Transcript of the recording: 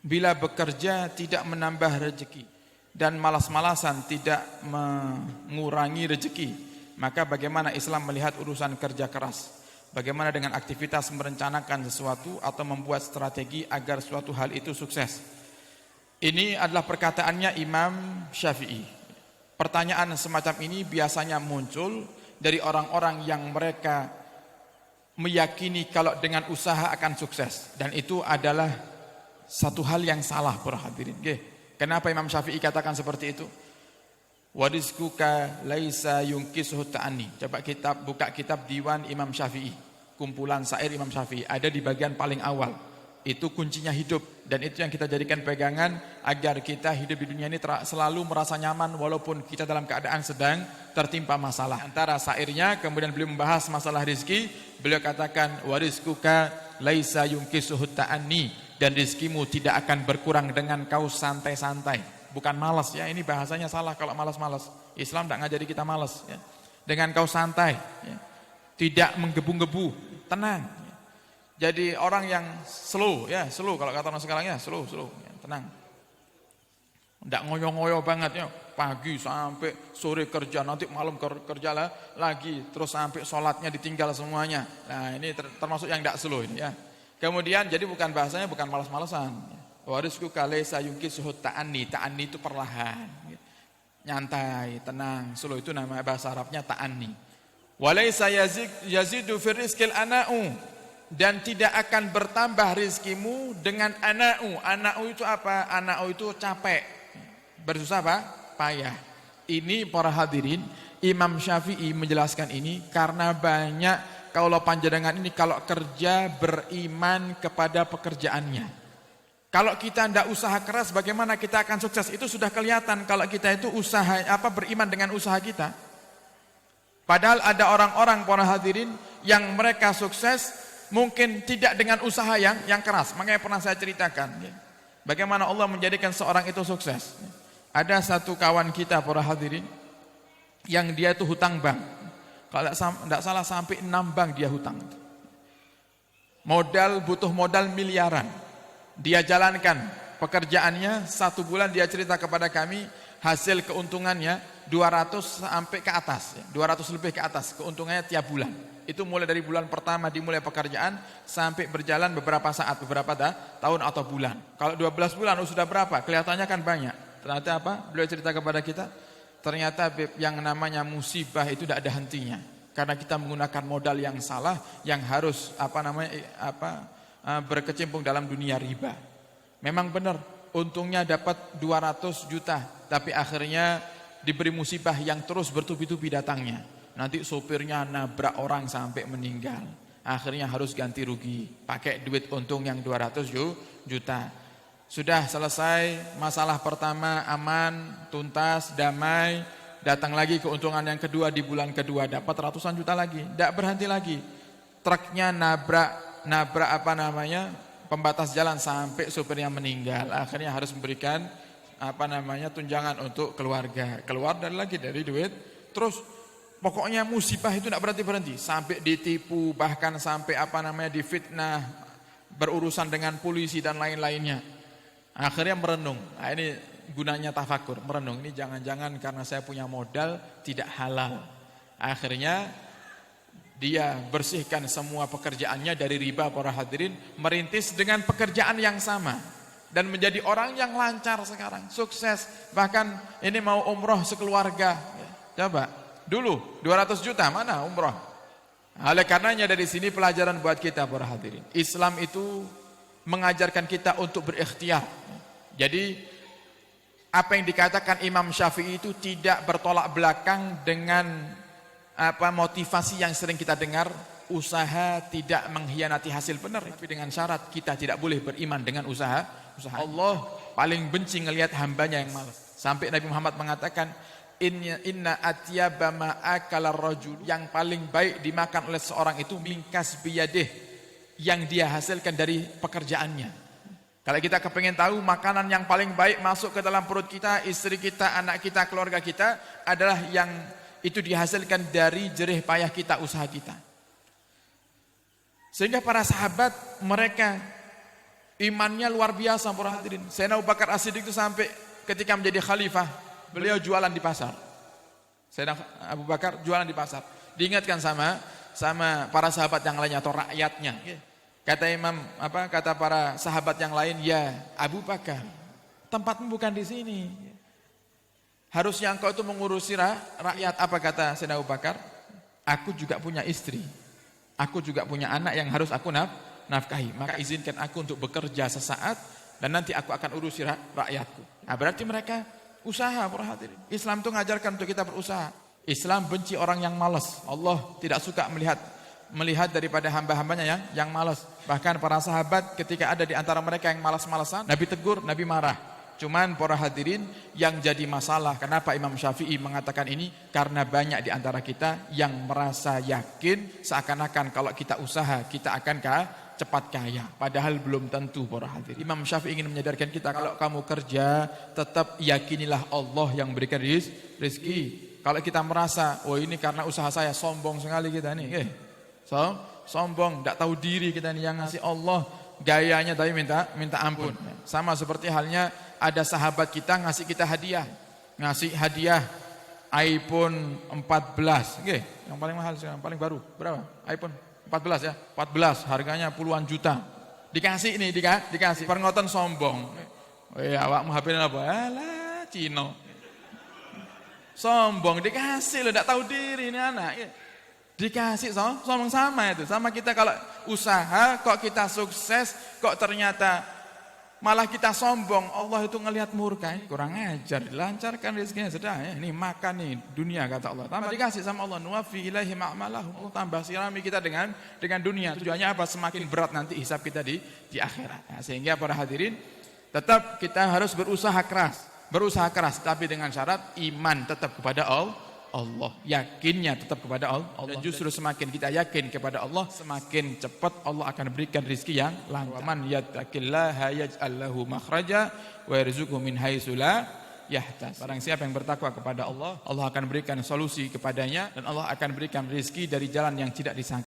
bila bekerja tidak menambah rezeki dan malas-malasan tidak mengurangi rezeki, maka bagaimana Islam melihat urusan kerja keras? Bagaimana dengan aktivitas merencanakan sesuatu atau membuat strategi agar suatu hal itu sukses? Ini adalah perkataannya Imam Syafi'i. Pertanyaan semacam ini biasanya muncul dari orang-orang yang mereka meyakini kalau dengan usaha akan sukses, dan itu adalah satu hal yang salah para hadirin. Kenapa Imam Syafi'i katakan seperti itu? Warizquka laisa yungkisuhu ta'ani. Coba buka kitab Diwan Imam Syafi'i, kumpulan syair Imam Syafi'i, ada di bagian paling awal. Itu kuncinya hidup, dan itu yang kita jadikan pegangan agar kita hidup di dunia ini selalu merasa nyaman walaupun kita dalam keadaan sedang tertimpa masalah. Antara syairnya kemudian beliau membahas masalah rizki, beliau katakan warizquka laisa yungkisuhu ta'ani, dan rizkimu tidak akan berkurang dengan kau santai-santai. Bukan malas ya, ini bahasanya salah kalau malas-malas. Islam tidak ngajari kita malas ya. Dengan kau santai ya. Tidak menggebu-gebu, tenang ya. Jadi orang yang slow ya, slow kalau kata orang sekarang ya, slow ya, tenang. Tidak ngoyo-ngoyo banget ya, pagi sampai sore kerja, nanti malam kerja lagi, terus sampai sholatnya ditinggal semuanya. Nah ini termasuk yang tidak slow ini ya. Kemudian jadi bukan bahasanya bukan malas-malasan ya. Warizquka laisa yungkisuhu ta'ani, ta'ani itu perlahan, nyantai, tenang. Slow itu nama bahasa Arabnya ta'ani. Walaysa yazidu fir rizqil ana'u, dan tidak akan bertambah rizkimu dengan ana'u. Ana'u itu apa? Ana'u itu capek, bersusah apa? Payah. Ini para hadirin, Imam Syafi'i menjelaskan ini karena banyak kalau panjenengan ini kalau kerja beriman kepada pekerjaannya. Kalau kita tidak usaha keras, bagaimana kita akan sukses? Itu sudah kelihatan kalau kita itu beriman dengan usaha kita. Padahal ada orang-orang para hadirin yang mereka sukses mungkin tidak dengan usaha yang keras. Makanya pernah saya ceritakan bagaimana Allah menjadikan seorang itu sukses. Ada satu kawan kita para hadirin yang dia itu hutang bank. Kalau tidak salah sampai 6 bank dia hutang. Butuh modal miliaran. Dia jalankan pekerjaannya 1 bulan, dia cerita kepada kami hasil keuntungannya 200 sampai ke atas, 200 lebih ke atas keuntungannya tiap bulan. Itu mulai dari bulan pertama dimulai pekerjaan sampai berjalan beberapa saat, beberapa tahun atau bulan. Kalau 12 bulan sudah berapa? Kelihatannya kan banyak. Ternyata apa? Beliau cerita kepada kita, ternyata yang namanya musibah itu tidak ada hentinya. Karena kita menggunakan modal yang salah, yang harus berkecimpung dalam dunia riba. Memang benar, untungnya dapat 200 juta, tapi akhirnya diberi musibah yang terus bertubi-tubi datangnya. Nanti sopirnya nabrak orang sampai meninggal. Akhirnya harus ganti rugi, pakai duit untung yang 200 juta. Sudah selesai masalah pertama, aman, tuntas, damai. Datang lagi keuntungan yang kedua di bulan kedua, dapat ratusan juta lagi. Tidak berhenti lagi. Truknya nabrak pembatas jalan sampai supirnya meninggal. Akhirnya harus memberikan tunjangan untuk keluarga. Keluar dari duit. Terus pokoknya musibah itu tidak berhenti sampai ditipu, bahkan sampai difitnah, berurusan dengan polisi dan lain-lainnya. Akhirnya merenung. Nah, ini gunanya tafakur, merenung. Ini jangan-jangan karena saya punya modal tidak halal. Akhirnya dia bersihkan semua pekerjaannya dari riba para hadirin, merintis dengan pekerjaan yang sama dan menjadi orang yang lancar sekarang, sukses. Bahkan ini mau umroh sekeluarga. Coba, dulu 200 juta mana umroh? Oleh karenanya dari sini pelajaran buat kita para hadirin. Islam itu mengajarkan kita untuk berikhtiar. Jadi apa yang dikatakan Imam Syafi'i itu tidak bertolak belakang dengan motivasi yang sering kita dengar, usaha tidak mengkhianati hasil, benar, tapi dengan syarat kita tidak boleh beriman dengan usaha. Allah paling benci ngelihat hambanya yang malas. Sampai Nabi Muhammad mengatakan, inna atyaba ma akala rajul, yang paling baik dimakan oleh seorang itu mingkas biyadih, yang dia hasilkan dari pekerjaannya. Kalau kita kepengen tahu makanan yang paling baik masuk ke dalam perut kita, istri kita, anak kita, keluarga kita adalah yang itu dihasilkan dari jerih payah kita, usaha kita. Sehingga para sahabat mereka Imannya luar biasa para hadirin. Sayyidina Abu Bakar As-Siddiq itu sampai ketika menjadi khalifah, beliau jualan di pasar. Sayyidina Abu Bakar jualan di pasar. Diingatkan sama para sahabat yang lainnya atau rakyatnya. Kata para sahabat yang lain, ya Abu Bakar, tempatmu bukan di sini. Harusnya engkau itu mengurusi rakyat. Apa kata Sayyidina Abu Bakar? Aku juga punya istri. Aku juga punya anak yang harus aku nafkahi, maka izinkan aku untuk bekerja sesaat dan nanti aku akan urusi rakyatku. Nah, berarti mereka usaha para hadirin. Islam itu mengajarkan untuk kita berusaha. Islam benci orang yang malas. Allah tidak suka melihat daripada hamba-hambanya yang malas. Bahkan para sahabat ketika ada di antara mereka yang malas-malasan, Nabi tegur, Nabi marah. Cuman para hadirin yang jadi masalah, kenapa Imam Syafi'i mengatakan ini? Karena banyak di antara kita yang merasa yakin seakan-akan kalau kita usaha kita akan cepat kaya, padahal belum tentu para hadirin. Imam Syafi'i ingin menyadarkan kita, kalau kamu kerja tetap yakinilah Allah yang berikan rezeki. Kalau kita merasa, oh ini karena usaha saya, sombong sekali kita nih. Sombong, tidak tahu diri kita nih, yang ngasih Allah, gayanya tapi minta ampun. Sama seperti halnya ada sahabat kita ngasih kita hadiah. Ngasih hadiah iPhone 14. Yang paling mahal sekarang, paling baru. Berapa? iPhone 14 ya, 14 harganya puluhan juta. Dikasih ini, dikasih. Perengotan sombong. Awakmu HP apa? Alah, Cino. Sombong, dikasih loh, tidak tahu diri ini anak. Dikasih sombong sama itu. Sama kita kalau usaha, kok kita sukses, kok ternyata malah kita sombong, Allah itu ngelihat murka, ini kurang ajar, dilancarkan rezekinya sudah ya, ini makan nih dunia kata Allah. Tambah dikasih sama Allah, nuwafi ilaihi ma'malahum. Allah tambah sirami kita dengan dunia. Tujuannya apa? Semakin berat nanti hisab kita di akhirat. Nah, sehingga para hadirin tetap kita harus berusaha keras, tapi dengan syarat iman tetap kepada Allah, yakinnya tetap kepada Allah. Dan justru semakin kita yakin kepada Allah, semakin cepat Allah akan berikan rezeki yang lancar. Man yattaqillaha yaj'al lahu makhraja wa yarzuqhu min haitsu la yahtasib. Barang siapa yang bertakwa kepada Allah, Allah akan berikan solusi kepadanya dan Allah akan berikan rezeki dari jalan yang tidak disangka.